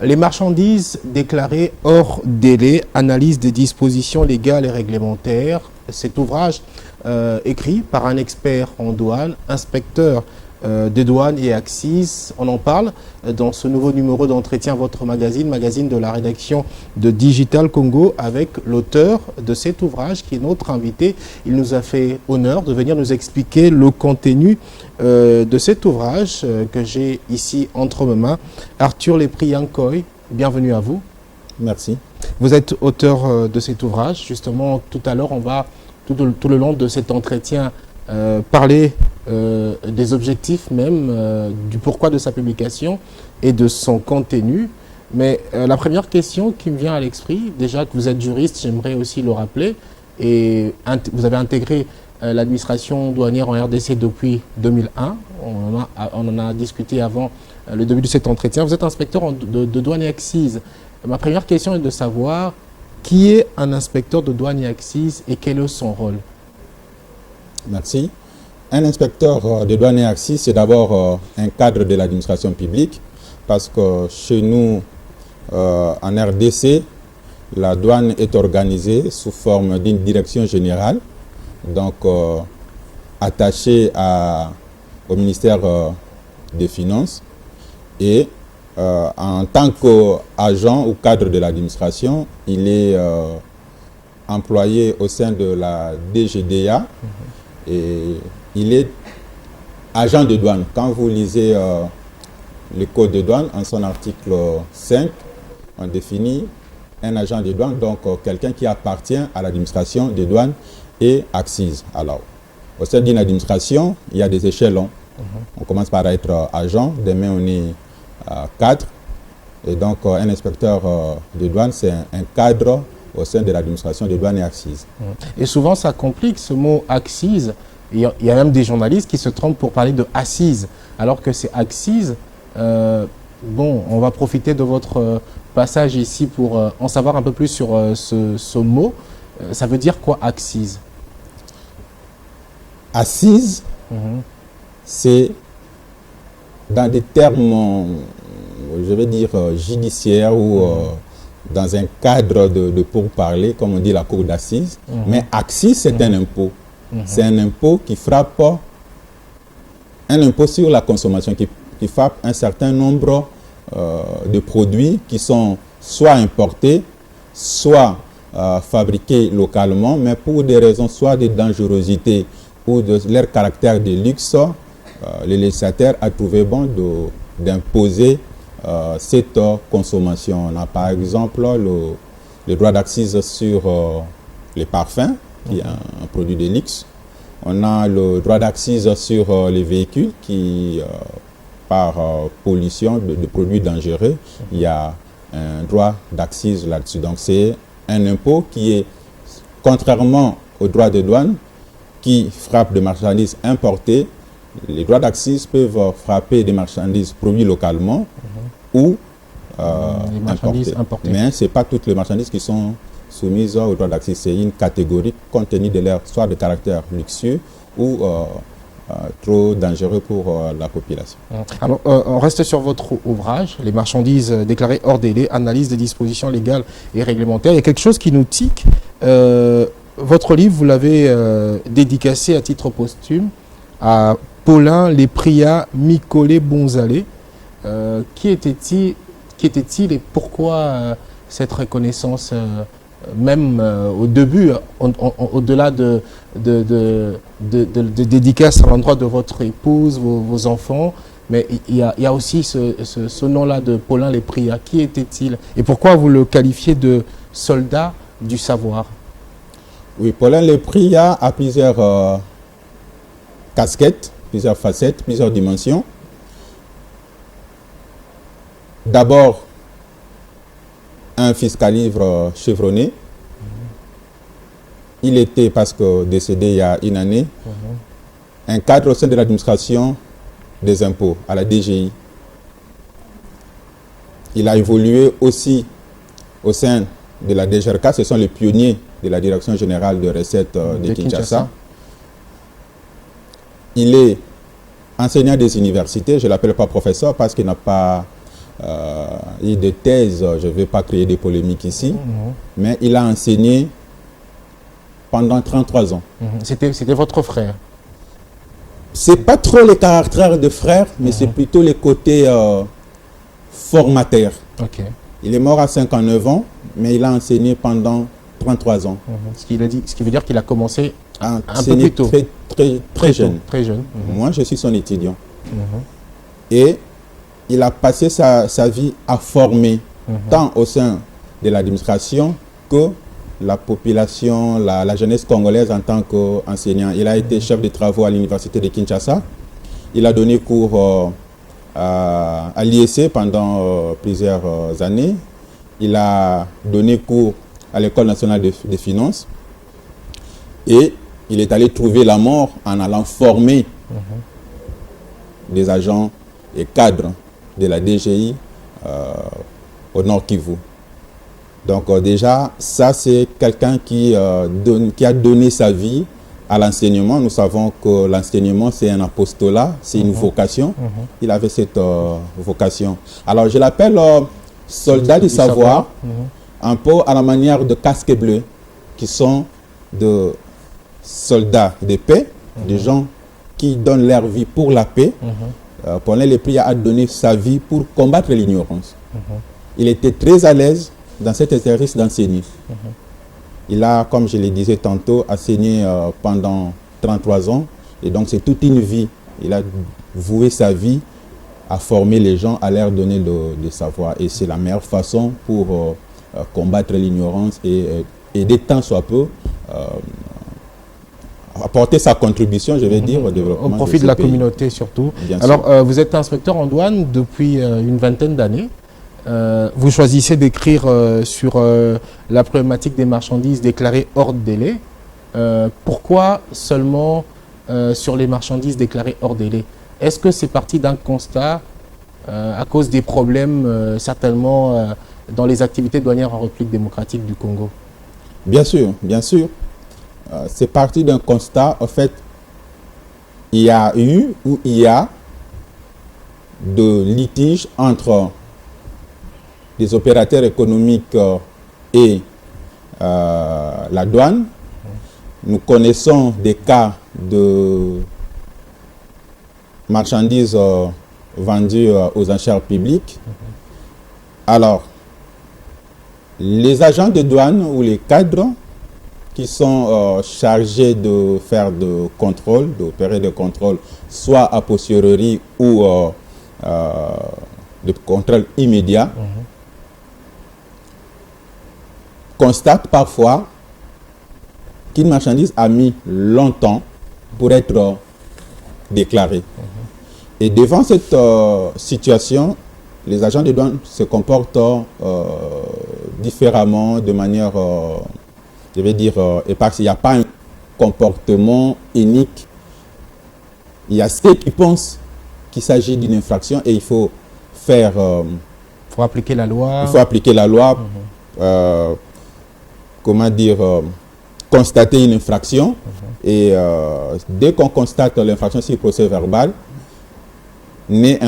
Les marchandises déclarées hors délai, analyse des dispositions légales et réglementaires. Cet ouvrage écrit par un expert en douane, inspecteur des douanes et accises. On en parle dans ce nouveau numéro d'entretien Votre Magazine, magazine de la rédaction de Digital Congo, avec l'auteur de cet ouvrage qui est notre invité. Il nous a fait honneur de venir nous expliquer le contenu de cet ouvrage que j'ai ici entre mes mains. Arthur Lepri-Yankoy, bienvenue à vous. Merci. Vous êtes auteur de cet ouvrage. Justement, tout à l'heure, on va tout le long de cet entretien parler des objectifs même, du pourquoi de sa publication et de son contenu. Mais la première question qui me vient à l'esprit, déjà que vous êtes juriste, j'aimerais aussi le rappeler, et vous avez intégré l'administration douanière en RDC depuis 2001. On en a discuté avant le début de cet entretien. Vous êtes inspecteur de douane et accises. Ma première question est de savoir qui est un inspecteur de douane et accises et quel est son rôle? Merci. Un inspecteur de douane et accises, c'est d'abord un cadre de l'administration publique, parce que chez nous, en RDC, la douane est organisée sous forme d'une direction générale, donc attachée au ministère des Finances, et en tant qu'agent ou cadre de l'administration, il est employé au sein de la DGDA, et il est agent de douane. Quand vous lisez le code de douane, en son article 5, on définit un agent de douane, donc quelqu'un qui appartient à l'administration des douanes et accises. Alors, au sein d'une administration, il y a des échelons. On commence par être agent, demain on est cadre, et donc un inspecteur de douane, c'est un cadre au sein de l'administration des douanes et accises. Et souvent, ça complique ce mot accises. Il y a même des journalistes qui se trompent pour parler de assises, alors que c'est accises. Bon, on va profiter de votre passage ici pour en savoir un peu plus sur ce mot. Ça veut dire quoi, accises? Assise, c'est dans des termes, je vais dire, judiciaires ou dans un cadre de pourparler, comme on dit la cour d'assises. Mais accise, c'est un impôt. C'est un impôt qui frappe, un impôt sur la consommation, qui frappe un certain nombre de produits qui sont soit importés, soit fabriqués localement, mais pour des raisons soit de dangerosité ou de leur caractère de luxe, le législateur a trouvé bon d'imposer cette consommation. On a par exemple le droit d'accise sur les parfums, qui est un produit de luxe. On a le droit d'accise sur les véhicules qui, par pollution de produits dangereux, il y a un droit d'accise là-dessus. Donc c'est un impôt qui est, contrairement au droit de douane, qui frappe des marchandises importées. Les droits d'accise peuvent frapper des marchandises produites localement ou importées. Mais ce n'est pas toutes les marchandises qui sont soumises au droit d'accise. C'est une catégorie compte tenu de leur soit de caractère luxueux ou trop dangereux pour la population. Alors, on reste sur votre ouvrage, les marchandises déclarées hors délai, analyse des dispositions légales et réglementaires. Il y a quelque chose qui nous tique. Votre livre, vous l'avez dédicacé à titre posthume à Paulin Lepria Mikole Bonzalé. Qui était-il et pourquoi cette reconnaissance, même au début, au-delà de dédicaces à l'endroit de votre épouse, vos enfants, mais il y a aussi ce nom-là de Paulin Lepria. Qui était-il et pourquoi vous le qualifiez de soldat du savoir? Oui, Paulin Lepria a plusieurs casquettes, plusieurs facettes, plusieurs dimensions. D'abord, un fiscal-livre chevronné. Il était, parce que décédé il y a une année, un cadre au sein de l'administration des impôts, à la DGI. Il a évolué aussi au sein de la DGRK, ce sont les pionniers de la Direction générale de recettes de Kinshasa. Il est enseignant des universités, je ne l'appelle pas professeur parce qu'il n'a pas et de thèse. Je ne vais pas créer des polémiques ici, mais il a enseigné pendant 33 ans. C'était votre frère? C'est pas trop les caractères de frère, mais c'est plutôt les côtés formateurs. Ok. Il est mort à 59 ans, mais il a enseigné pendant 33 ans. Ce qui veut dire qu'il a commencé Un peu plus tôt. Très jeune. Très jeune. Moi, je suis son étudiant. Et il a passé sa vie à former, tant au sein de l'administration que la population, la jeunesse congolaise en tant qu'enseignant. Il a été chef de travaux à l'université de Kinshasa. Il a donné cours à l'IEC pendant plusieurs années. Il a donné cours à l'École nationale des finances. Et il est allé trouver la mort en allant former des agents et cadres de la DGI au Nord Kivu. Donc déjà, ça c'est quelqu'un qui a donné sa vie à l'enseignement. Nous savons que l'enseignement c'est un apostolat, c'est une vocation. Il avait cette vocation. Alors je l'appelle soldat du savoir, un peu à la manière de casque bleu, qui sont de soldats de paix, des gens qui donnent leur vie pour la paix. Paulin Lépris a donné sa vie pour combattre l'ignorance. Il était très à l'aise dans cet exercice d'enseigner. Il a, comme je le disais tantôt, enseigné pendant 33 ans. Et donc c'est toute une vie. Il a voué sa vie à former les gens, à leur donner le savoir. Et c'est la meilleure façon pour combattre l'ignorance et aider tant soit peu apporter sa contribution, je vais dire, au développement. Au profit de la communauté surtout. Alors, vous êtes inspecteur en douane depuis une vingtaine d'années. Vous choisissez d'écrire sur la problématique des marchandises déclarées hors de délai. Pourquoi seulement sur les marchandises déclarées hors délai? Est-ce que c'est parti d'un constat à cause des problèmes certainement dans les activités douanières en République démocratique du Congo? Bien sûr, bien sûr. C'est parti d'un constat. En fait, il y a eu ou il y a de litiges entre les opérateurs économiques et la douane. Nous connaissons des cas de marchandises vendues aux enchères publiques. Alors, les agents de douane ou les cadres qui sont chargés de faire de contrôle, d'opérer de contrôle, soit a posteriori ou de contrôle immédiat, constatent parfois qu'une marchandise a mis longtemps pour être déclarée. Et devant cette situation, les agents de douane se comportent différemment, de manière, je vais dire, parce qu'il n'y a pas un comportement unique. Il y a ceux qui pensent qu'il s'agit d'une infraction et il faut faire... il faut appliquer la loi. Il faut appliquer la loi, comment dire, constater une infraction. Et dès qu'on constate l'infraction sur le procès verbal, naît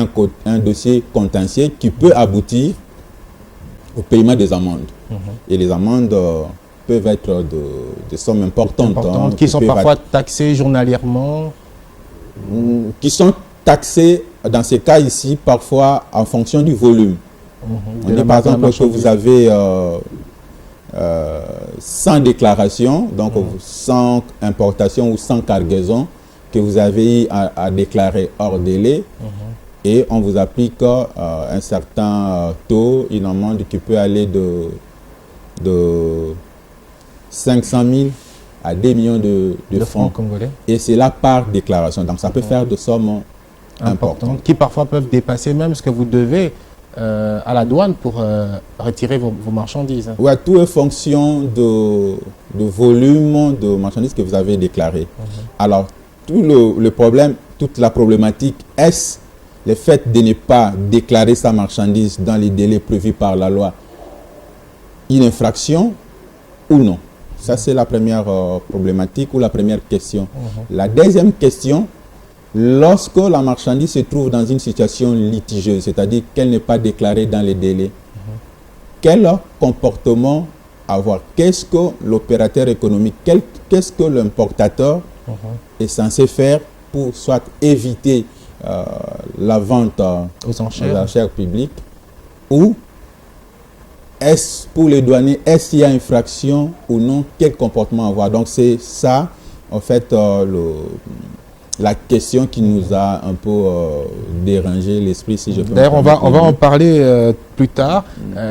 un dossier contentieux qui peut aboutir au paiement des amendes. Et les amendes peuvent être de sommes importantes. Qui sont parfois taxées journalièrement. Qui sont taxées, dans ces cas ici, parfois en fonction du volume. On dit par exemple que vous avez 100 déclarations, donc sans importation ou sans cargaison, que vous avez à déclarer hors délai, et on vous applique un certain taux, une amende qui peut aller de 500 000 à 2 millions de francs congolais. Et c'est là par déclaration. Donc ça peut faire de sommes importantes. Qui parfois peuvent dépasser même ce que vous devez à la douane pour retirer vos marchandises. Oui, tout est fonction de volume de marchandises que vous avez déclaré. Alors, tout le problème, toute la problématique, est-ce le fait de ne pas déclarer sa marchandise dans les délais prévus par la loi une infraction ou non? Ça, c'est la première problématique ou la première question. La deuxième question, lorsque la marchandise se trouve dans une situation litigieuse, c'est-à-dire qu'elle n'est pas déclarée dans les délais, quel comportement avoir? Qu'est-ce que l'opérateur économique, qu'est-ce que l'importateur est censé faire pour soit éviter la vente aux enchères publiques, ou est-ce pour les douaniers, est-ce qu'il y a infraction ou non? Quel comportement avoir? Donc c'est ça, en fait, la question qui nous a un peu dérangé l'esprit, si je peux. D'ailleurs, on va en parler plus tard.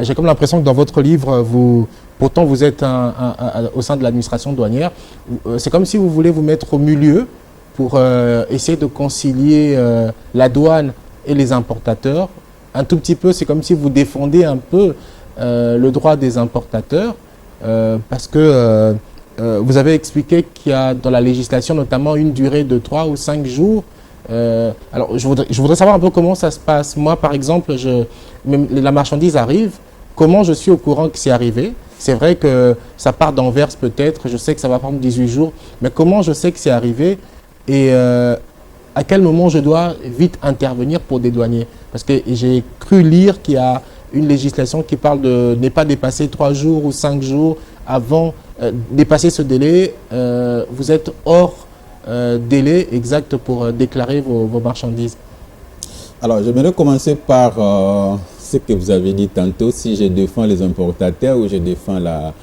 J'ai comme l'impression que dans votre livre, pourtant vous êtes au sein de l'administration douanière, c'est comme si vous voulez vous mettre au milieu pour essayer de concilier la douane et les importateurs. Un tout petit peu, c'est comme si vous défendez un peu le droit des importateurs, parce que vous avez expliqué qu'il y a dans la législation notamment une durée de 3 ou 5 jours. Alors, je voudrais savoir un peu comment ça se passe. Moi, par exemple, la marchandise arrive. Comment je suis au courant que c'est arrivé? C'est vrai que ça part d'Anvers peut-être. Je sais que ça va prendre 18 jours. Mais comment je sais que c'est arrivé? Et à quel moment je dois vite intervenir pour dédouaner? Parce que j'ai cru lire qu'il y a une législation qui parle de ne pas dépasser 3 jours ou 5 jours avant dépasser ce délai. Vous êtes hors délai exact pour déclarer vos marchandises. Alors, j'aimerais commencer par ce que vous avez dit tantôt, si je défends les importateurs ou je défends la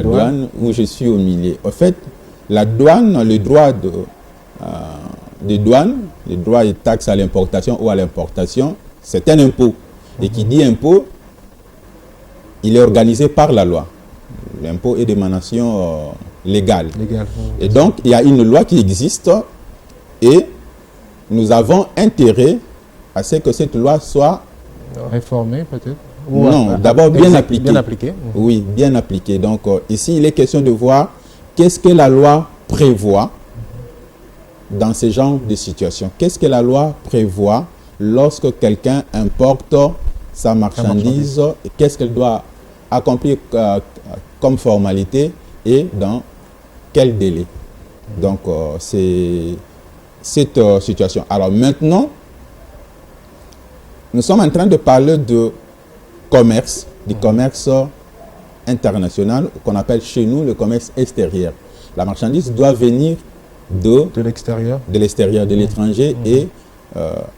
douane, ou je suis au milieu. En fait, la douane, le droit de douane, les droits et taxes à l'importation ou à l'importation, c'est un impôt. Et qui dit impôt, il est organisé par la loi. L'impôt est d'émanation légale. Et donc, il y a une loi qui existe et nous avons intérêt à ce que cette loi soit réformée peut-être. Non, d'abord bien appliquée. Bien appliquée. Oui, bien appliquée. Donc, ici, il est question de voir qu'est-ce que la loi prévoit dans ce genre de situation. Qu'est-ce que la loi prévoit lorsque quelqu'un importe sa marchandise, qu'est-ce qu'elle doit accomplir comme formalité et dans quel délai. Donc, c'est cette situation. Alors maintenant, nous sommes en train de parler de commerce, du commerce international, qu'on appelle chez nous le commerce extérieur. La marchandise doit venir de l'extérieur, de l'étranger, et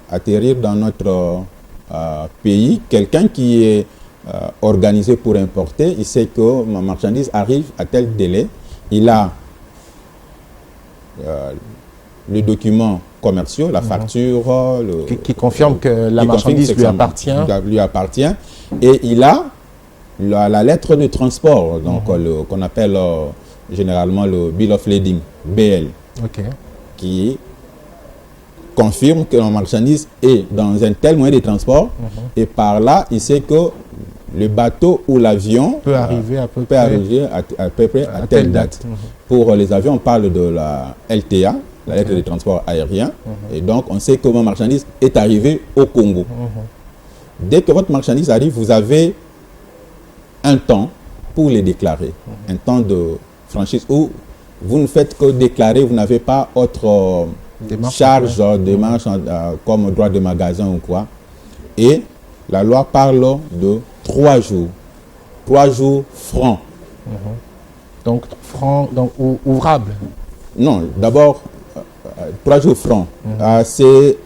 atterrir dans notre pays. Quelqu'un qui est organisé pour importer, il sait que ma marchandise arrive à tel délai. Il a le document commercial, la facture, qui confirme que la marchandise lui appartient. Et il a la lettre de transport, donc qu'on appelle généralement le Bill of Lading, BL, qui confirme que la marchandise est dans un tel moyen de transport, et par là, il sait que le bateau ou l'avion peut arriver à peu près à telle date. Pour les avions, on parle de la LTA, la lettre de transport aérien, et donc on sait que ma marchandise est arrivée au Congo. Dès que votre marchandise arrive, vous avez un temps pour les déclarer, un temps de franchise où vous ne faites que déclarer, vous n'avez pas autre charge, démarche comme droit de magasin ou quoi. Et la loi parle de 3 jours. 3 jours francs. Donc, francs, donc ouvrables? Non, d'abord, 3 jours francs. C'est,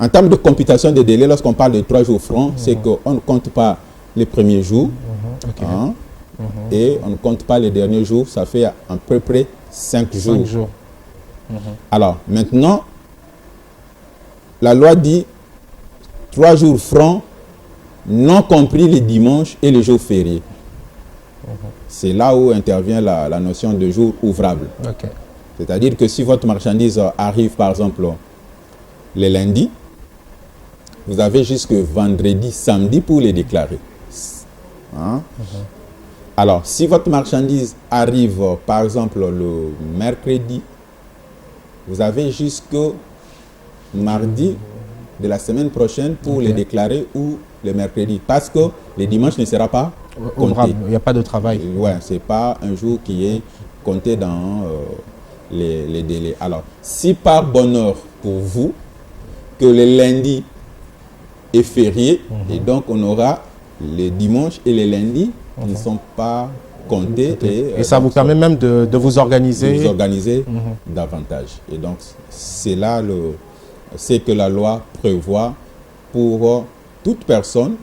en termes de computation des délais, lorsqu'on parle de 3 jours francs, c'est qu'on ne compte pas les premiers jours. Et on ne compte pas les derniers jours, ça fait à peu près 5 jours. Alors, maintenant, la loi dit 3 jours francs, non compris les dimanches et les jours fériés. C'est là où intervient la notion de jour ouvrable. C'est-à-dire que si votre marchandise arrive, par exemple, les lundis, vous avez jusque vendredi, samedi pour les déclarer. Alors, si votre marchandise arrive, par exemple, le mercredi, vous avez jusque mardi de la semaine prochaine pour les déclarer, ou le mercredi, parce que le dimanche ne sera pas compté. Il n'y a pas de travail. Ouais, ce n'est pas un jour qui est compté dans les délais. Alors, si par bonheur pour vous, que le lundi est férié, et donc on aura les dimanches et les lundis qui ne sont pas comptés. Et ça vous permet même de vous organiser. Davantage. Et donc, c'est là ce que la loi prévoit pour toute personne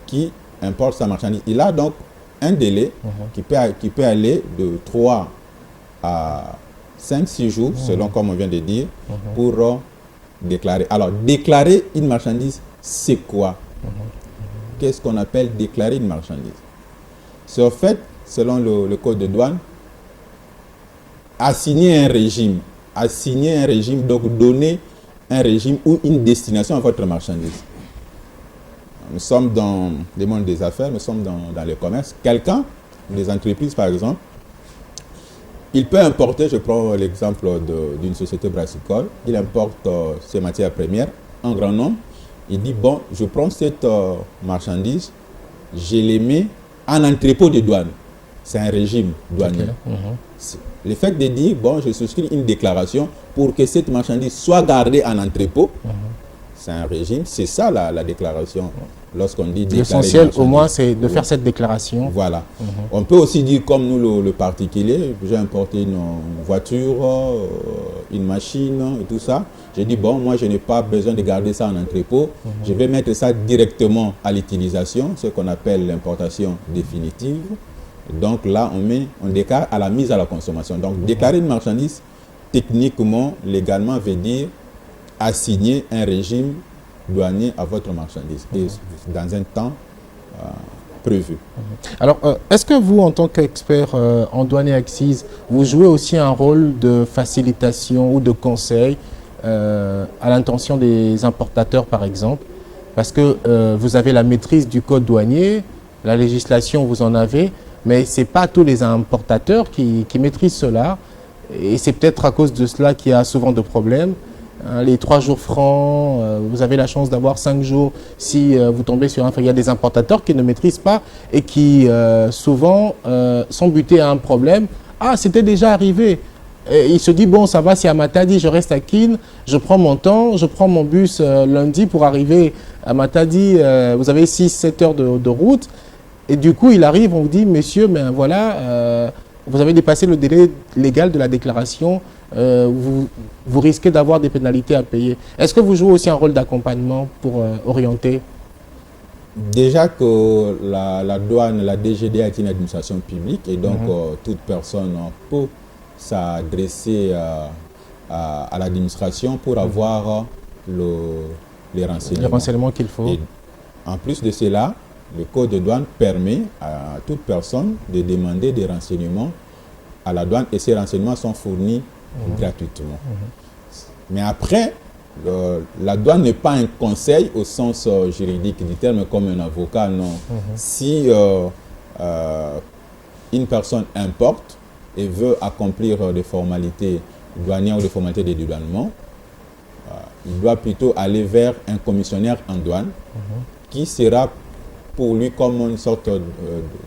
qui importe sa marchandise. Il a donc un délai qui peut aller de 3 à 5-6 jours, selon comme on vient de dire, pour déclarer. Alors, déclarer une marchandise, c'est quoi? Qu'est-ce qu'on appelle déclarer une marchandise? C'est en fait, selon le code de douane, assigner un régime, donc donner un régime ou une destination à votre marchandise. Nous sommes dans le monde des affaires, nous sommes dans le commerce. Quelqu'un, des entreprises par exemple, il peut importer, je prends l'exemple d'une société brassicole, il importe ses matières premières en grand nombre. Il dit, bon, je prends cette marchandise, je les mets en entrepôt de douane. C'est un régime douanier. Le fait de dire, bon, je souscris une déclaration pour que cette marchandise soit gardée en entrepôt, c'est un régime, c'est ça la déclaration. Lorsqu'on dit l'essentiel au moins, c'est de faire cette déclaration. Voilà. On peut aussi dire, comme nous, le particulier, j'ai importé une voiture, une machine et tout ça. J'ai dit, bon, moi, je n'ai pas besoin de garder ça en entrepôt. Je vais mettre ça directement à l'utilisation, ce qu'on appelle l'importation définitive. Donc là, on déclare à la mise à la consommation. Donc, déclarer une marchandise, techniquement, légalement, veut dire assigner un régime douanier à votre marchandise et dans un temps prévu. Alors, est-ce que vous, en tant qu'expert en douane et accises, vous jouez aussi un rôle de facilitation ou de conseil à l'intention des importateurs, par exemple? Parce que vous avez la maîtrise du code douanier, la législation, vous en avez, mais ce n'est pas tous les importateurs qui maîtrisent cela. Et c'est peut-être à cause de cela qu'il y a souvent de problèmes. Les 3 jours francs, vous avez la chance d'avoir 5 jours si vous tombez sur un... Il y a des importateurs qui ne maîtrisent pas et qui souvent sont butés à un problème. Ah, c'était déjà arrivé. Et il se dit, bon, ça va, si à Matadi, je reste à Kin, je prends mon temps, je prends mon bus lundi pour arriver à Matadi. Vous avez 6-7 heures de route. Et du coup, il arrive, on vous dit, monsieur, mais voilà, vous avez dépassé le délai légal de la déclaration. Vous risquez d'avoir des pénalités à payer. Est-ce que vous jouez aussi un rôle d'accompagnement pour orienter? Déjà que la douane, la DGD est une administration publique et donc toute personne peut s'adresser à l'administration pour avoir les renseignements. Les renseignements qu'il faut. Et en plus de cela, le code de douane permet à toute personne de demander des renseignements à la douane et ces renseignements sont fournis gratuitement. Mais après, la douane n'est pas un conseil au sens juridique du terme comme un avocat, non. Si une personne importe et veut accomplir des formalités douanières ou des formalités de dédouanement, il doit plutôt aller vers un commissionnaire en douane qui sera pour lui comme une sorte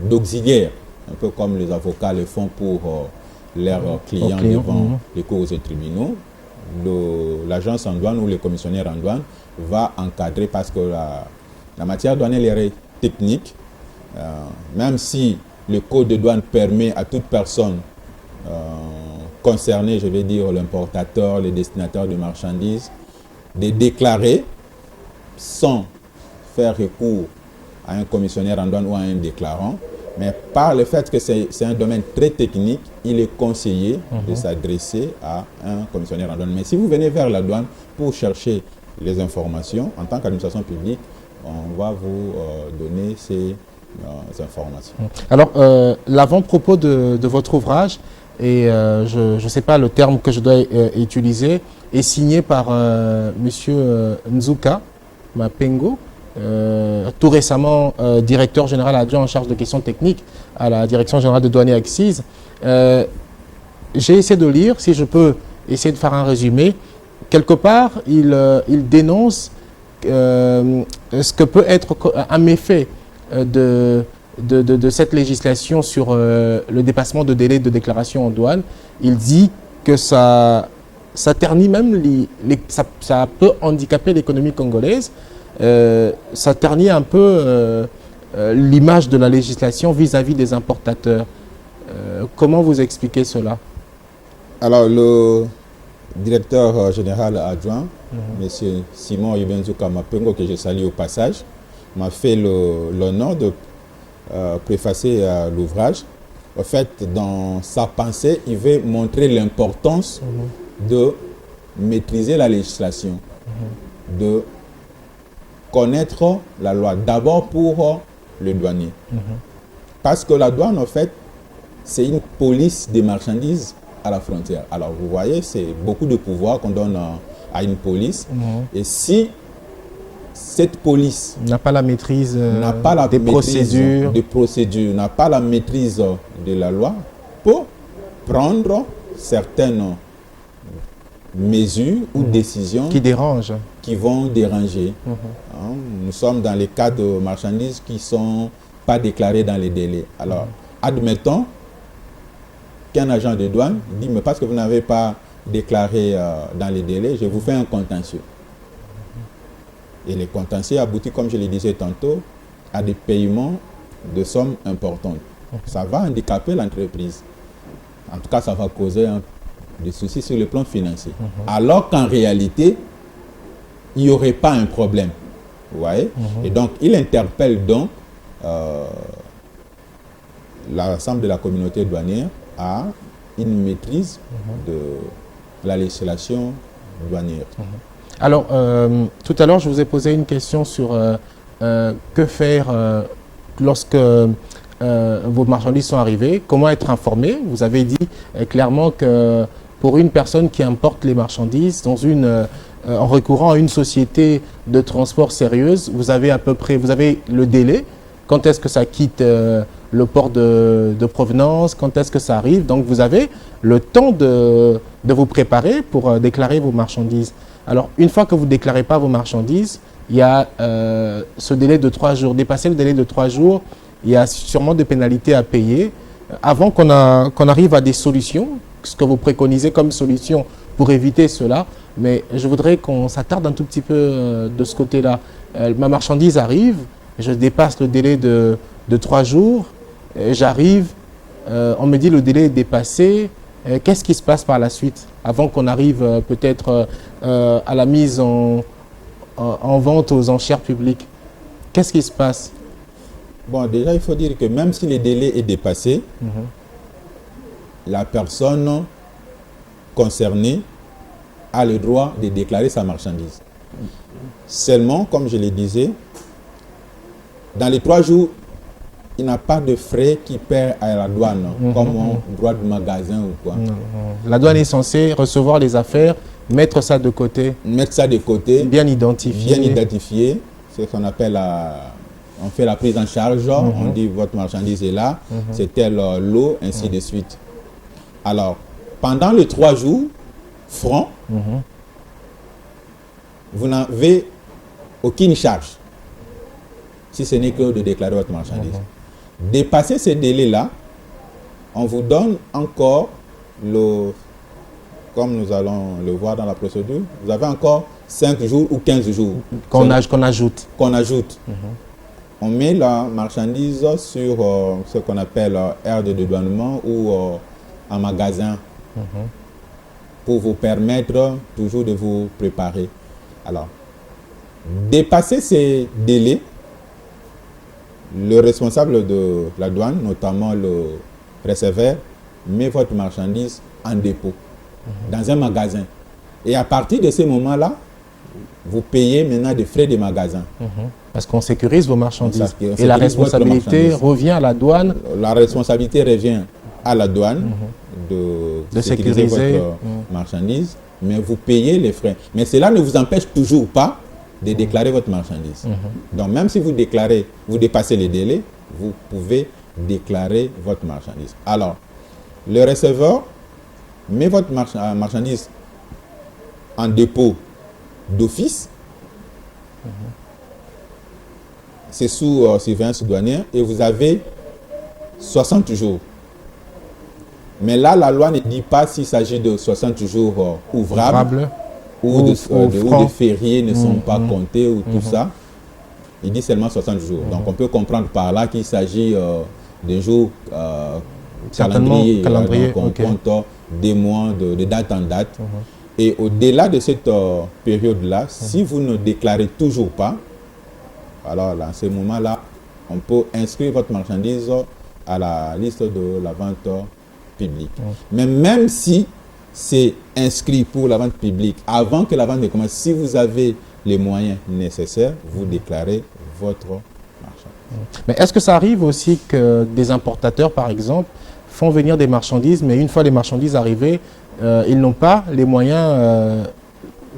d'auxiliaire, un peu comme les avocats le font pour leurs clients devant les cours et tribunaux. L'agence en douane ou le commissionnaire en douane va encadrer parce que la matière douanière est technique, même si le code de douane permet à toute personne concernée, je vais dire l'importateur, les destinataires de marchandises, de déclarer sans faire recours à un commissionnaire en douane ou à un déclarant, mais par le fait que c'est un domaine très technique, il est conseillé de s'adresser à un commissionnaire en douane. Mais si vous venez vers la douane pour chercher les informations, en tant qu'administration publique, on va vous donner ces informations. Alors, l'avant-propos de votre ouvrage, et je ne sais pas le terme que je dois utiliser, est signé par M. Nzuka Mapengo, tout récemment directeur général adjoint en charge de questions techniques à la Direction générale de douane et accises. J'ai essayé de lire, si je peux essayer de faire un résumé. Quelque part, il dénonce ce que peut être un méfait de cette législation sur le dépassement de délai de déclaration en douane. Il dit que ça ternit même, ça peut handicaper l'économie congolaise, ça ternit un peu l'image de la législation vis-à-vis des importateurs. Comment vous expliquez cela? Alors, le directeur général adjoint, M. Simon Ibenzuka Mapengo, que je salue au passage, m'a fait l'honneur de préfacer l'ouvrage. En fait, dans sa pensée, il veut montrer l'importance de maîtriser la législation, de connaître la loi, d'abord pour le douanier. Parce que la douane, en fait, c'est une police des marchandises à la frontière. Alors, vous voyez, c'est beaucoup de pouvoir qu'on donne à une police. Et si cette police n'a pas la maîtrise des procédures, n'a pas la maîtrise de la loi, peut prendre certaines mesures ou décisions qui vont déranger. Nous sommes dans les cas de marchandises qui ne sont pas déclarées dans les délais. Alors, admettons qu'un agent de douane dit, mais parce que vous n'avez pas déclaré dans les délais, je vous fais un contentieux. Et les contentieux aboutissent, comme je le disais tantôt, à des paiements de sommes importantes. Ça va handicaper l'entreprise. En tout cas, ça va causer des soucis sur le plan financier. Alors qu'en réalité, il n'y aurait pas un problème. Vous voyez? Et donc, il interpelle donc l'ensemble de la communauté douanière à une maîtrise de la législation douanière. Alors, tout à l'heure, je vous ai posé une question sur que faire lorsque vos marchandises sont arrivées, comment être informé. Vous avez dit clairement que pour une personne qui importe les marchandises en recourant à une société de transport sérieuse, vous avez le délai. Quand est-ce que ça quitte le port de provenance, quand est-ce que ça arrive. Donc, vous avez le temps de vous préparer pour déclarer vos marchandises. Alors, une fois que vous ne déclarez pas vos marchandises, il y a ce délai de 3 jours. Dépasser le délai de 3 jours, il y a sûrement des pénalités à payer. Avant qu'on arrive à des solutions, ce que vous préconisez comme solution pour éviter cela, mais je voudrais qu'on s'attarde un tout petit peu de ce côté-là. Ma marchandise arrive, je dépasse le délai de 3 jours, j'arrive, on me dit le délai est dépassé. Qu'est-ce qui se passe par la suite avant qu'on arrive peut-être à la mise en vente aux enchères publiques? Qu'est-ce qui se passe? Bon, déjà, il faut dire que même si le délai est dépassé, la personne concernée a le droit de déclarer sa marchandise. Seulement, comme je le disais, dans les 3 jours, il n'a pas de frais qui paient à la douane, comme un droit de magasin ou quoi. La douane est censée recevoir les affaires, mettre ça de côté. Mettre ça de côté. Bien identifié. Bien identifié. C'est ce qu'on appelle on fait la prise en charge. On dit votre marchandise est là, c'est tel lot, ainsi de suite. Alors, pendant les 3 jours francs, vous n'avez aucune charge, si ce n'est que de déclarer votre marchandise. Dépasser ces délais-là, on vous donne encore comme nous allons le voir dans la procédure, vous avez encore 5 jours ou 15 jours. Qu'on ajoute. On met la marchandise sur ce qu'on appelle aire de dédouanement ou un magasin pour vous permettre toujours de vous préparer. Alors, dépasser ces délais, le responsable de la douane, notamment le receveur, met votre marchandise en dépôt dans un magasin. Et à partir de ce moment-là, vous payez maintenant des frais de magasin. Parce qu'on sécurise vos marchandises. Et la responsabilité revient à la douane. La responsabilité revient à la douane de sécuriser votre marchandise, mais vous payez les frais. Mais cela ne vous empêche toujours pas de déclarer votre marchandise. Donc même si vous dépassez les délais, vous pouvez déclarer votre marchandise. Alors, le receveur met votre marchandise en dépôt d'office. C'est sous surveillance douanière et vous avez 60 jours Mais là, la loi ne dit pas s'il s'agit de 60 jours ouvrables ou de fériés ne sont pas comptés ou tout ça. Il dit seulement 60 jours. Donc on peut comprendre par là qu'il s'agit de jours calendrier. Donc on compte des mois de date en date. Et au-delà de cette période-là, si vous ne déclarez toujours pas, alors dans ce moment-là, on peut inscrire votre marchandise à la liste de la vente publique. Mais même si c'est inscrit pour la vente publique, avant que la vente ne commence, si vous avez les moyens nécessaires, vous déclarez votre marchandise. Mais est-ce que ça arrive aussi que des importateurs, par exemple, font venir des marchandises, mais une fois les marchandises arrivées, ils n'ont pas les moyens,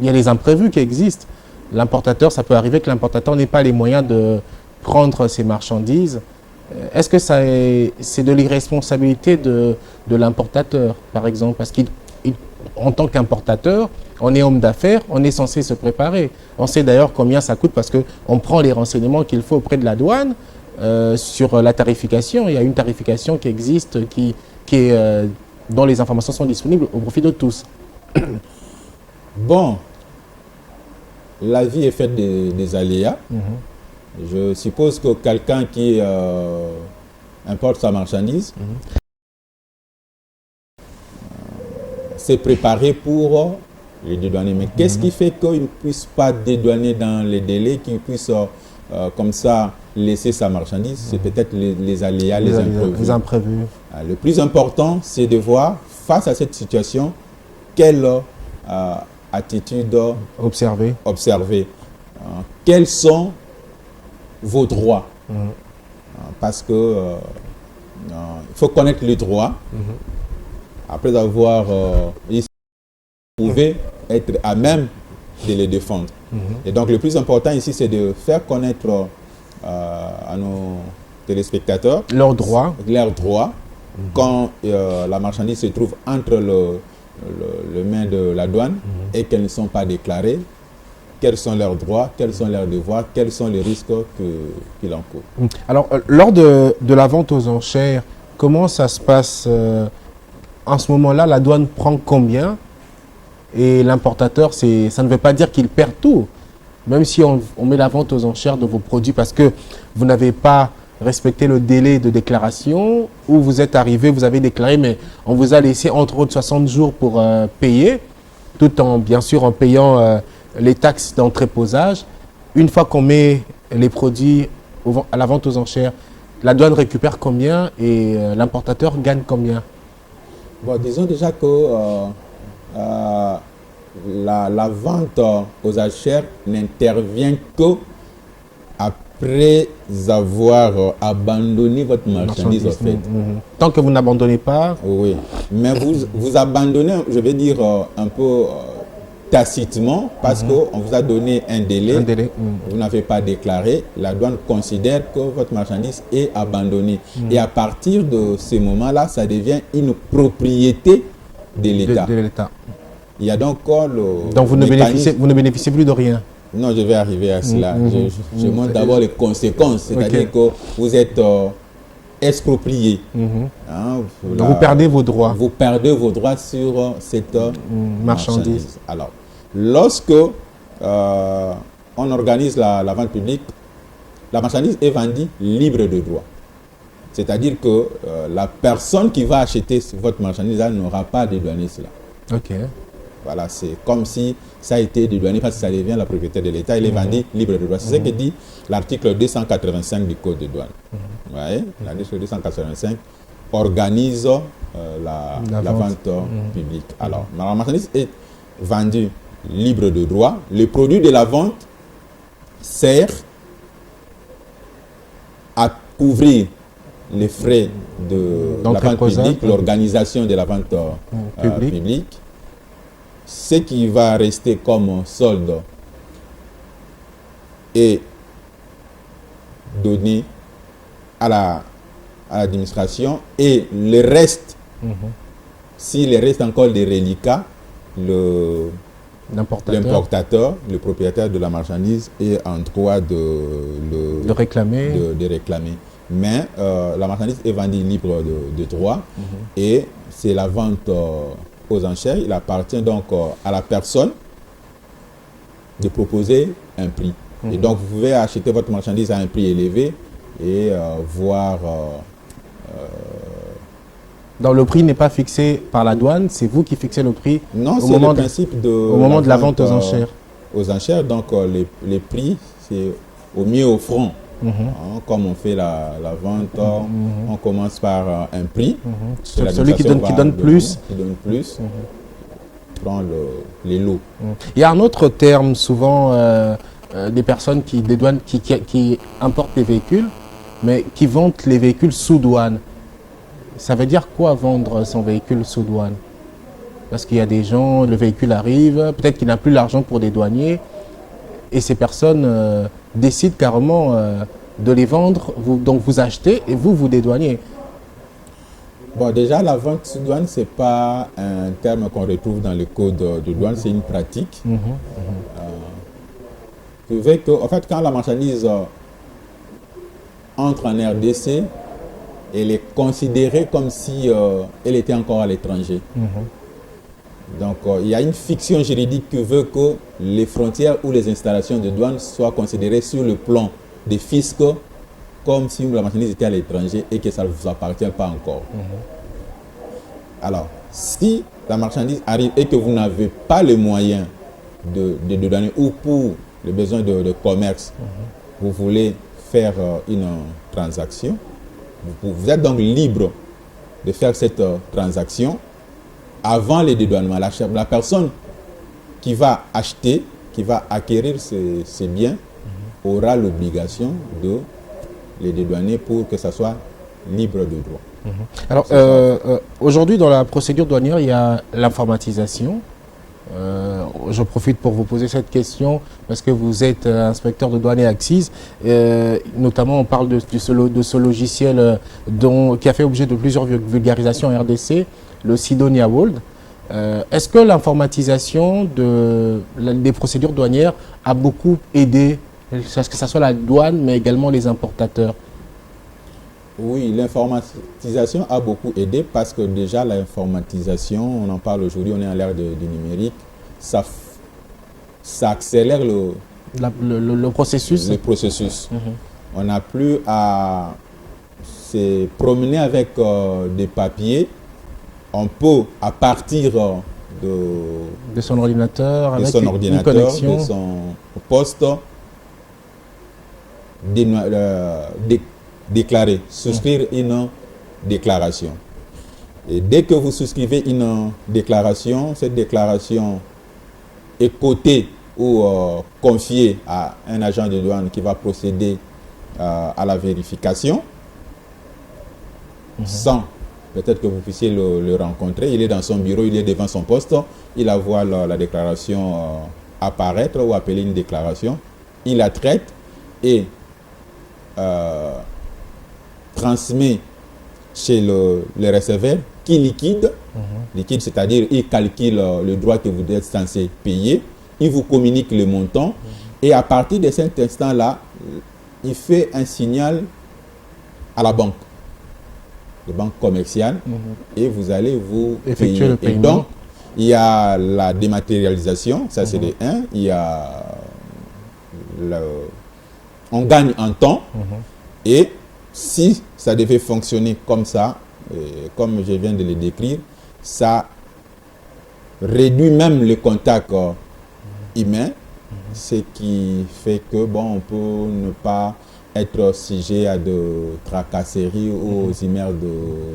il y a les imprévus qui existent. L'importateur, ça peut arriver que l'importateur n'ait pas les moyens de prendre ces marchandises. Est-ce que c'est de l'irresponsabilité de l'importateur, par exemple? Parce qu'en tant qu'importateur, on est homme d'affaires, on est censé se préparer. On sait d'ailleurs combien ça coûte parce qu'on prend les renseignements qu'il faut auprès de la douane sur la tarification. Il y a une tarification qui existe, dont les informations sont disponibles au profit de tous. Bon, la vie est faite des aléas. Je suppose que quelqu'un qui importe sa marchandise s'est préparé pour les dédouaner. Mais qu'est-ce qui fait qu'il ne puisse pas dédouaner dans les délais, qu'il puisse comme ça laisser sa marchandise? C'est peut-être les aléas, les imprévus. Le plus important, c'est de voir, face à cette situation, quelle attitude observer. Quels sont vos droits? Parce que il faut connaître les droits. Après avoir vous pouvez être à même de les défendre. Et donc le plus important ici, c'est de faire connaître à nos téléspectateurs leurs droits. Quand la marchandise se trouve entre le main de la douane et qu'elles ne sont pas déclarées, quels sont leurs droits, quels sont leurs devoirs, quels sont les risques qu'il encourt. Alors, lors de la vente aux enchères, comment ça se passe en ce moment-là? La douane prend combien? Et l'importateur, ça ne veut pas dire qu'il perd tout. Même si on met la vente aux enchères de vos produits parce que vous n'avez pas respecté le délai de déclaration, ou vous êtes arrivé, vous avez déclaré, mais on vous a laissé entre autres 60 jours pour payer, tout en, bien sûr, en payant les taxes d'entreposage. Une fois qu'on met les produits à la vente aux enchères, la douane récupère combien et l'importateur gagne combien? Bon, disons déjà que la vente aux enchères n'intervient que après avoir abandonné votre marchandise, en fait. Tant que vous n'abandonnez pas. Oui, mais vous abandonnez, je vais dire, un peu tacitement, parce qu'on vous a donné un délai. Vous n'avez pas déclaré. La douane considère que votre marchandise est abandonnée. Et à partir de ce moment-là, ça devient une propriété de l'État. Il y a donc donc vous ne bénéficiez plus de rien. Non, je vais arriver à cela. Je montre d'abord les conséquences, c'est-à-dire que vous êtes exproprié. Donc vous perdez vos droits. Vous perdez vos droits sur cette marchandise. Alors, lorsque on organise la vente publique, la marchandise est vendue libre de droit. C'est-à-dire que la personne qui va acheter votre marchandise n'aura pas à dédouaner cela. Ok. Voilà, c'est comme si ça a été dédouané parce que ça devient la propriété de l'État. Il est vendu libre de droit. C'est ce que dit l'article 285 du Code de douane. Vous voyez, l'article 285 organise la vente publique. Alors, la marchandise est vendue libre de droit. Le produit de la vente sert à couvrir les frais de la vente publique, l'organisation de la vente publique. Ce qui va rester comme solde est donné à l'administration et le reste, s'il reste encore des reliquats, l'importateur, le propriétaire de la marchandise est en droit de réclamer. Mais la marchandise est vendue libre de droit et c'est la vente aux enchères. Il appartient donc à la personne de proposer un prix. Et donc, vous pouvez acheter votre marchandise à un prix élevé et voir... Donc le prix n'est pas fixé par la douane, c'est vous qui fixez le prix non, c'est le principe au moment de la vente aux enchères. Aux enchères, donc les prix, c'est au mieux au front. Comme on fait la vente, on commence par un prix. Celui qui donne plus. Prend les lots. Il y a un autre terme, souvent des personnes des douanes qui importent les véhicules, mais qui vendent les véhicules sous douane. Ça veut dire quoi vendre son véhicule sous douane? Parce qu'il y a des gens, le véhicule arrive, peut-être qu'il n'a plus l'argent pour des douaniers, et ces personnes décident carrément de les vendre, donc vous achetez et vous dédouaniez. Bon, déjà, la vente sous douane, ce n'est pas un terme qu'on retrouve dans le code de douane, c'est une pratique. En fait, quand la marchandise entre en RDC, elle est considérée comme si elle était encore à l'étranger. Donc, il y a une fiction juridique qui veut que les frontières ou les installations de douane soient considérées sur le plan des fiscs comme si la marchandise était à l'étranger et que ça ne vous appartient pas encore. Alors, si la marchandise arrive et que vous n'avez pas les moyens de douaner ou pour les besoins de commerce, vous voulez faire une transaction, vous êtes donc libre de faire cette transaction avant le dédouanement. La personne qui va acheter, qui va acquérir ces biens, aura l'obligation de les dédouaner pour que ça soit libre de droit. Alors, aujourd'hui, dans la procédure douanière, il y a l'informatisation. Je profite pour vous poser cette question parce que vous êtes inspecteur de douane et accises. Notamment, on parle de ce logiciel qui a fait objet de plusieurs vulgarisations en RDC, le Sidonia World. Est-ce que l'informatisation des procédures douanières a beaucoup aidé, que ce soit la douane, mais également les importateurs? Oui, l'informatisation a beaucoup aidé parce que déjà l'informatisation, on en parle aujourd'hui, on est à l'ère du numérique, ça accélère le processus. On n'a plus à se promener avec des papiers. On peut, à partir de son ordinateur, avec une connexion, de son poste, déclarer, souscrire une déclaration. Et dès que vous souscrivez une déclaration, cette déclaration est cotée ou confiée à un agent de douane qui va procéder à la vérification sans peut-être que vous puissiez le rencontrer. Il est dans son bureau, il est devant son poste, il va voir la déclaration apparaître ou appeler une déclaration. Il la traite et transmet chez le receveur qui liquide, liquide, c'est-à-dire il calcule le droit que vous êtes censé payer, il vous communique le montant et à partir de cet instant-là, il fait un signal à la banque commerciale et vous allez vous effectuer le paiement. Et donc, il y a la dématérialisation, ça c'est de 1, il y a on gagne en temps et si ça devait fonctionner comme ça, comme je viens de le décrire, ça réduit même le contact humain, ce qui fait que bon, on peut ne pas être sujet à de tracasseries ou aux emails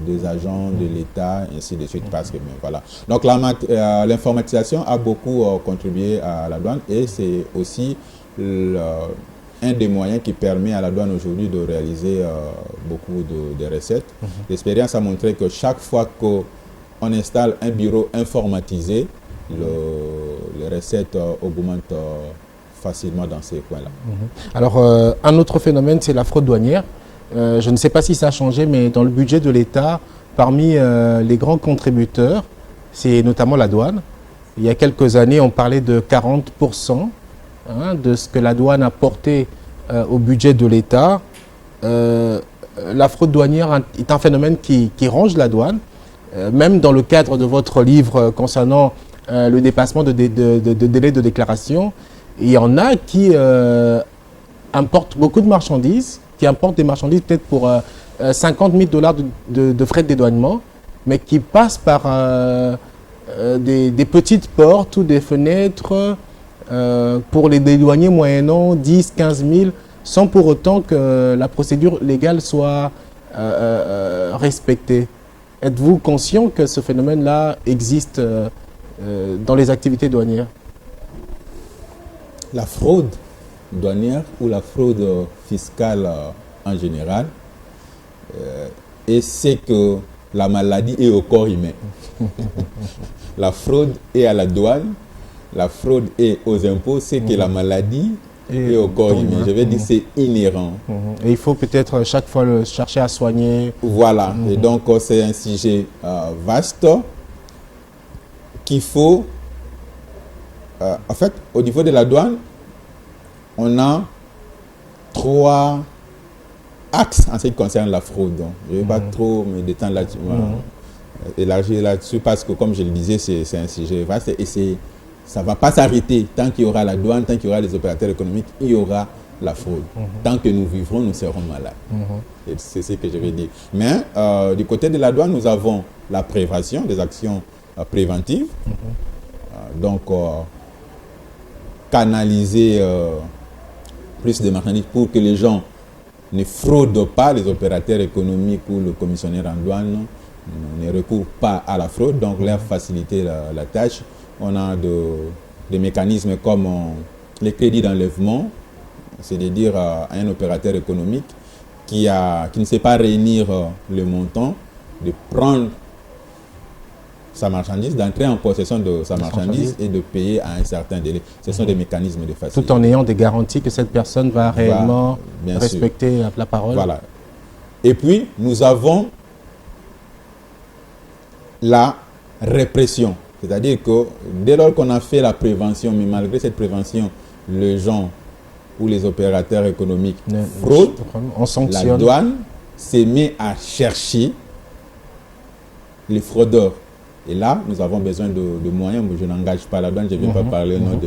des agents de l'État, ainsi de suite. Parce que, voilà. Donc l'informatisation a beaucoup contribué à la douane et c'est aussi un des moyens qui permet à la douane aujourd'hui de réaliser beaucoup de recettes. L'expérience a montré que chaque fois qu'on installe un bureau informatisé, les recettes augmentent facilement dans ces coins-là. Alors, un autre phénomène, c'est la fraude douanière. Je ne sais pas si ça a changé, mais dans le budget de l'État, parmi les grands contributeurs, c'est notamment la douane. Il y a quelques années, on parlait de 40% de ce que la douane a porté au budget de l'État. La fraude douanière est un phénomène qui ronge la douane. même dans le cadre de votre livre concernant le dépassement de délai de déclaration, il y en a qui importent beaucoup de marchandises, qui importent des marchandises peut-être pour 50 000 $ de frais de dédouanement, mais qui passent par des petites portes ou des fenêtres pour les dédouaniers moyennant 10 15 000, sans pour autant que la procédure légale soit respectée. Êtes-vous conscient que ce phénomène-là existe dans les activités douanières? La fraude douanière ou la fraude fiscale en général, et c'est que la maladie est au corps humain. La fraude est à la douane, la fraude est aux impôts, c'est que la maladie est au corps humain. Je vais dire c'est inhérent. Et il faut peut-être chaque fois chercher à soigner. Voilà, et donc c'est un sujet vaste qu'il faut... en fait, au niveau de la douane, on a 3 axes en ce qui concerne la fraude. Donc, je ne vais pas trop me détendre là-dessus, élargir là-dessus, parce que, comme je le disais, c'est un sujet vaste et ça ne va pas s'arrêter. Tant qu'il y aura la douane, tant qu'il y aura les opérateurs économiques, il y aura la fraude. Tant que nous vivrons, nous serons malades. Et c'est ce que je vais dire. Mais du côté de la douane, nous avons la prévention, des actions préventives. Donc, canaliser plus de marchandises pour que les gens ne fraudent pas, les opérateurs économiques ou le commissionnaire en douane ne recourent pas à la fraude, donc leur faciliter la tâche. On a des mécanismes comme les crédits d'enlèvement, c'est-à-dire un opérateur économique qui ne sait pas réunir le montant, de prendre sa marchandise, d'entrer en possession de sa marchandise et de payer à un certain délai. Ce sont des mécanismes de facilité. Tout en ayant des garanties que cette personne va réellement respecter la parole. Voilà. Et puis, nous avons la répression. C'est-à-dire que dès lors qu'on a fait la prévention, mais malgré cette prévention, les gens ou les opérateurs économiques fraudent, on sanctionne. La douane s'est mise à chercher les fraudeurs. Et là, nous avons besoin de moyens. Je n'engage pas la douane, je ne viens pas parler au nom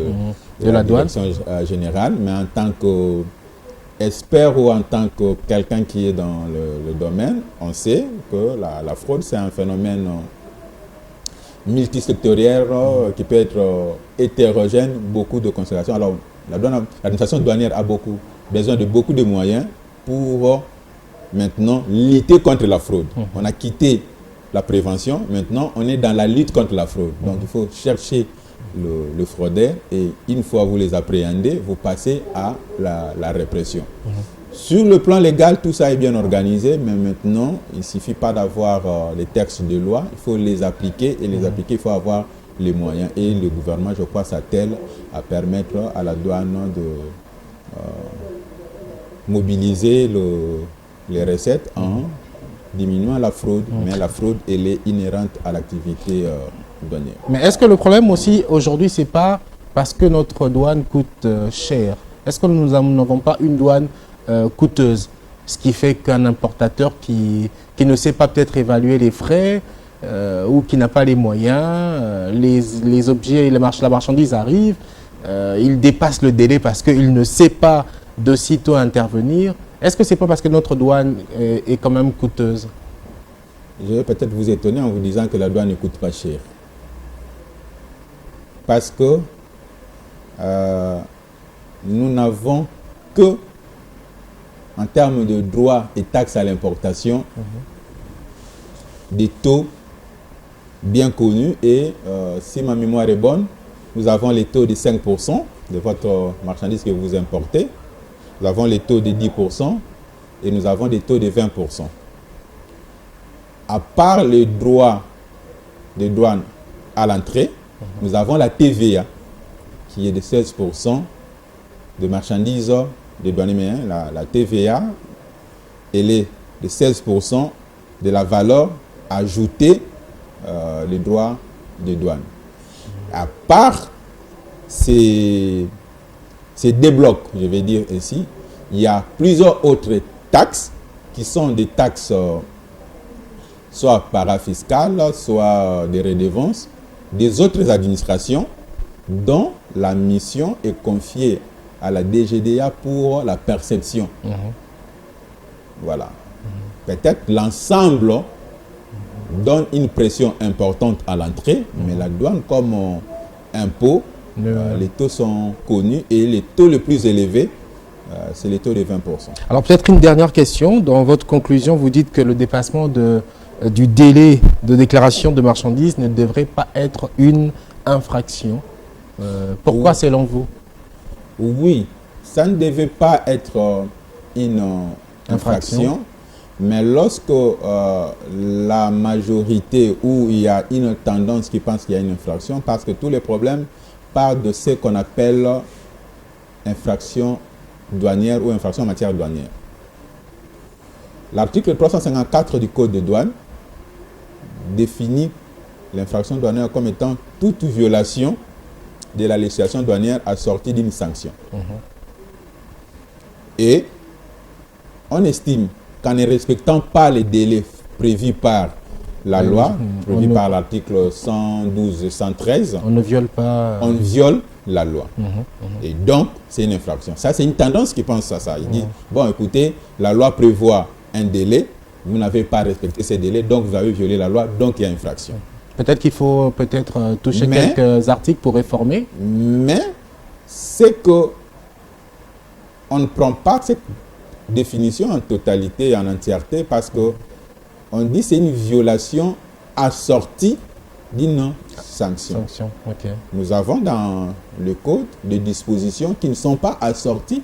de la direction générale, mais en tant qu'expert ou en tant que quelqu'un qui est dans le domaine, on sait que la fraude, c'est un phénomène multisectoriel qui peut être hétérogène, beaucoup de considérations. Alors, l'administration douanière a besoin de beaucoup de moyens pour maintenant lutter contre la fraude. On a quitté la prévention, maintenant on est dans la lutte contre la fraude. Donc il faut chercher le fraudeur et une fois vous les appréhendez, vous passez à la répression. Sur le plan légal, tout ça est bien organisé, mais maintenant il ne suffit pas d'avoir les textes de loi, il faut les appliquer et les appliquer, il faut avoir les moyens. Et le gouvernement, je crois, s'attelle à permettre à la douane de mobiliser les recettes en diminuant la fraude, mais la fraude, elle est inhérente à l'activité douanière. Mais est-ce que le problème aussi, aujourd'hui, c'est pas parce que notre douane coûte cher? Est-ce que nous n'avons pas une douane coûteuse? Ce qui fait qu'un importateur qui ne sait pas peut-être évaluer les frais ou qui n'a pas les moyens, les objets, la marchandise arrive, il dépasse le délai parce qu'il ne sait pas de sitôt intervenir. Est-ce que ce n'est pas parce que notre douane est quand même coûteuse? Je vais peut-être vous étonner en vous disant que la douane ne coûte pas cher. Parce que nous n'avons que, en termes de droits et taxes à l'importation, des taux bien connus. Et si ma mémoire est bonne, nous avons les taux de 5% de votre marchandise que vous importez. Nous avons les taux de 10% et nous avons des taux de 20%. À part les droits de douane à l'entrée, nous avons la TVA qui est de 16% de marchandises de douaniers. La TVA, elle est de 16% de la valeur ajoutée des droits de douane. À part ces déblocs, je vais dire ici, il y a plusieurs autres taxes qui sont des taxes soit parafiscales, soit des redevances, des autres administrations dont la mission est confiée à la DGDA pour la perception. Voilà. Peut-être l'ensemble donne une pression importante à l'entrée, mais la douane comme impôt, les taux sont connus et les taux les plus élevés, c'est les taux de 20%. Alors peut-être une dernière question. Dans votre conclusion, vous dites que le dépassement du délai de déclaration de marchandises ne devrait pas être une infraction. Pourquoi Oui. selon vous? Oui, ça ne devait pas être une infraction, mais lorsque la majorité ou il y a une tendance qui pense qu'il y a une infraction, parce que tous les problèmes partent de ce qu'on appelle infraction douanière ou infraction en matière douanière. L'article 354 du Code de douane définit l'infraction douanière comme étant toute violation de la législation douanière assortie d'une sanction. Et on estime qu'en ne respectant pas les délais prévus par la loi, prévus par l'article 112 et 113, On ne viole pas... on viole la loi. Et donc, c'est une infraction. Ça, c'est une tendance qui pense à ça. Il dit, bon, écoutez, la loi prévoit un délai, vous n'avez pas respecté ces délais, donc vous avez violé la loi, donc il y a infraction. Peut-être qu'il faut toucher quelques articles pour réformer. Mais c'est que on ne prend pas cette définition en totalité et en entièreté parce que on dit que c'est une violation assortie d'une sanction. Ok. Nous avons dans le code des dispositions qui ne sont pas assorties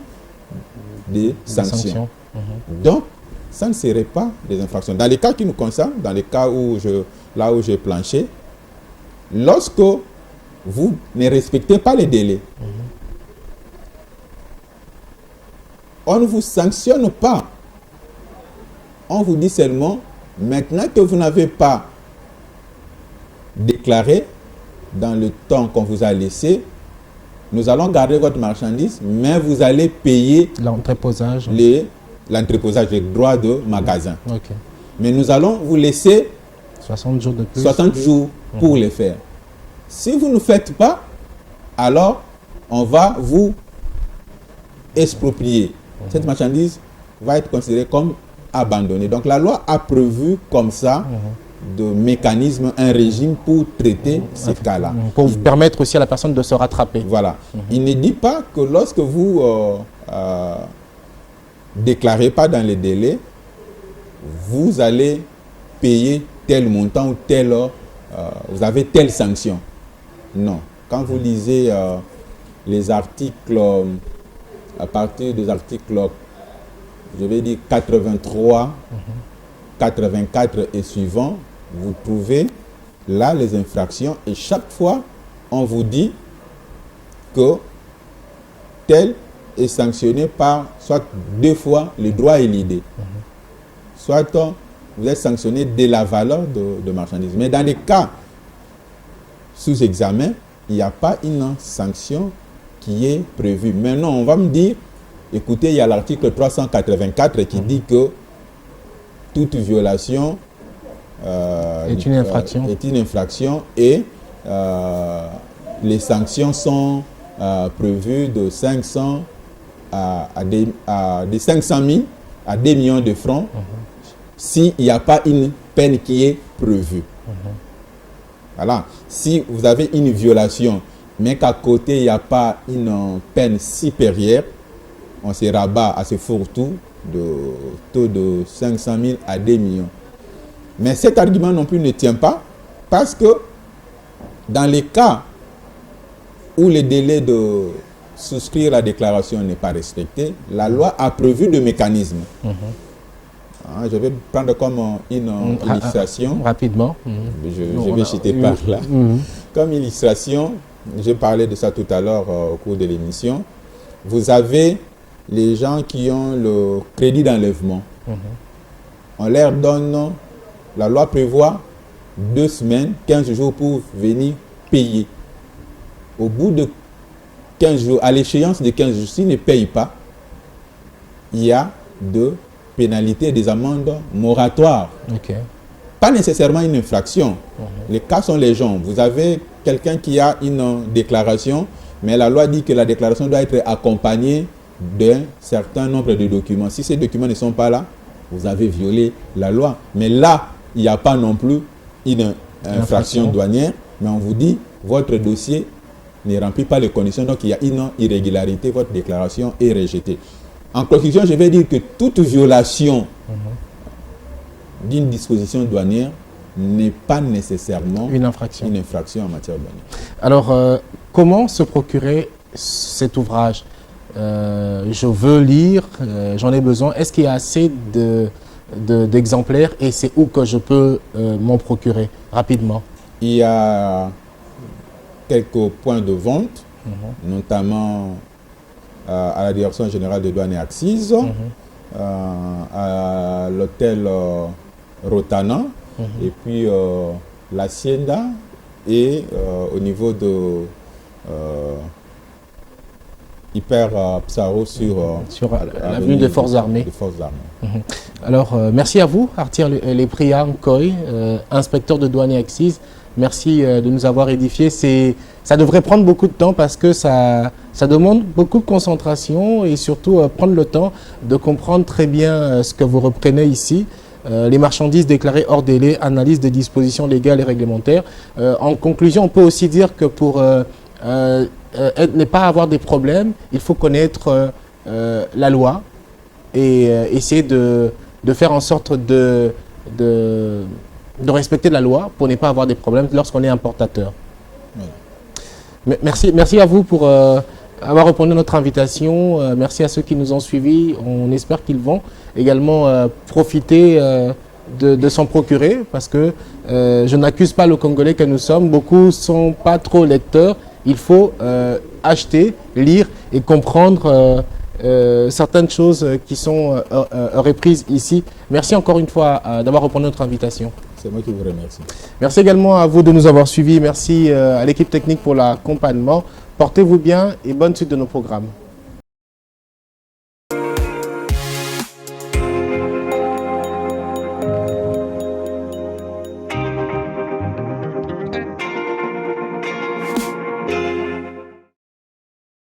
des sanctions. Donc, ça ne serait pas des infractions. Dans les cas qui nous concernent, dans les cas où là où j'ai planché, lorsque vous ne respectez pas les délais, on ne vous sanctionne pas. On vous dit seulement, maintenant que vous n'avez pas déclaré dans le temps qu'on vous a laissé, nous allons garder votre marchandise, mais vous allez payer l'entreposage, les droits de magasin. Okay. Mais nous allons vous laisser 60 jours de plus. 60 jours pour les faire. Si vous ne faites pas, alors on va vous exproprier. Cette marchandise va être considérée comme abandonnée. Donc la loi a prévu comme ça de mécanisme, un régime pour traiter ces cas-là. Pour vous permettre aussi à la personne de se rattraper. Voilà. Il ne dit pas que lorsque vous déclarez pas dans les délais, vous allez payer tel montant ou tel, vous avez telle sanction. Non. Quand vous lisez les articles, à partir des articles, je vais dire 83, 84 et suivants, vous trouvez là les infractions et chaque fois, on vous dit que tel est sanctionné par soit 2 fois le droit et l'idée. Soit vous êtes sanctionné dès la valeur de marchandise. Mais dans les cas sous examen, il n'y a pas une sanction qui est prévue. Maintenant, on va me dire, écoutez, il y a l'article 384 qui dit que toute violation est une infraction et les sanctions sont prévues de 500 de 500 000 à 2 millions de francs s'il n'y a pas une peine qui est prévue. Voilà. Si vous avez une violation, mais qu'à côté, il n'y a pas une peine supérieure, on se rabat à ce fourre-tout de taux de 500 000 à 2 millions. Mais cet argument non plus ne tient pas parce que dans les cas où le délai de souscrire la déclaration n'est pas respecté, la loi a prévu des mécanismes. Je vais prendre comme une illustration. Rapidement. Je vais citer par là. Comme illustration, j'ai parlé de ça tout à l'heure au cours de l'émission. Vous avez les gens qui ont le crédit d'enlèvement. On leur donne, la loi prévoit 2 semaines, 15 jours pour venir payer. Au bout de 15 jours, à l'échéance de 15 jours, s'ils ne payent pas, il y a de pénalités, des amendes moratoires. pas nécessairement une infraction. Les cas sont les gens. Vous avez quelqu'un qui a une déclaration, mais la loi dit que la déclaration doit être accompagnée d'un certain nombre de documents. Si ces documents ne sont pas là, vous avez violé la loi. Mais là, il n'y a pas non plus une infraction douanière, mais on vous dit, votre dossier ne remplit pas les conditions, donc il y a une irrégularité, votre déclaration est rejetée. En conclusion, je vais dire que toute violation d'une disposition douanière n'est pas nécessairement une infraction en matière douanière. Alors, comment se procurer cet ouvrage? Je veux lire, j'en ai besoin. Est-ce qu'il y a assez d'exemplaires et c'est où que je peux m'en procurer rapidement? Il y a quelques points de vente, notamment à la Direction générale des douanes et accises, à l'hôtel Rotana, et puis l'Hacienda, et au niveau de Hyper Psaro sur l'avenue des Forces Armées. Alors, merci à vous, Arthur Lepriya Nkoy, inspecteur de douane et accises. Merci de nous avoir édifiés. Ça devrait prendre beaucoup de temps parce que ça demande beaucoup de concentration et surtout prendre le temps de comprendre très bien ce que vous reprenez ici. Les marchandises déclarées hors délai, analyse des dispositions légales et réglementaires. En conclusion, on peut aussi dire que pour ne pas avoir des problèmes, il faut connaître la loi et essayer de faire en sorte de respecter la loi pour ne pas avoir des problèmes lorsqu'on est importateur. Oui. Merci à vous pour avoir répondu à notre invitation. Merci à ceux qui nous ont suivis. On espère qu'ils vont également profiter de s'en procurer parce que je n'accuse pas le Congolais que nous sommes. Beaucoup ne sont pas trop lecteurs. Il faut acheter, lire et comprendre certaines choses qui sont reprises ici. Merci encore une fois d'avoir répondu à notre invitation. C'est moi qui vous remercie. Merci également à vous de nous avoir suivis. Merci à l'équipe technique pour l'accompagnement. Portez-vous bien et bonne suite de nos programmes.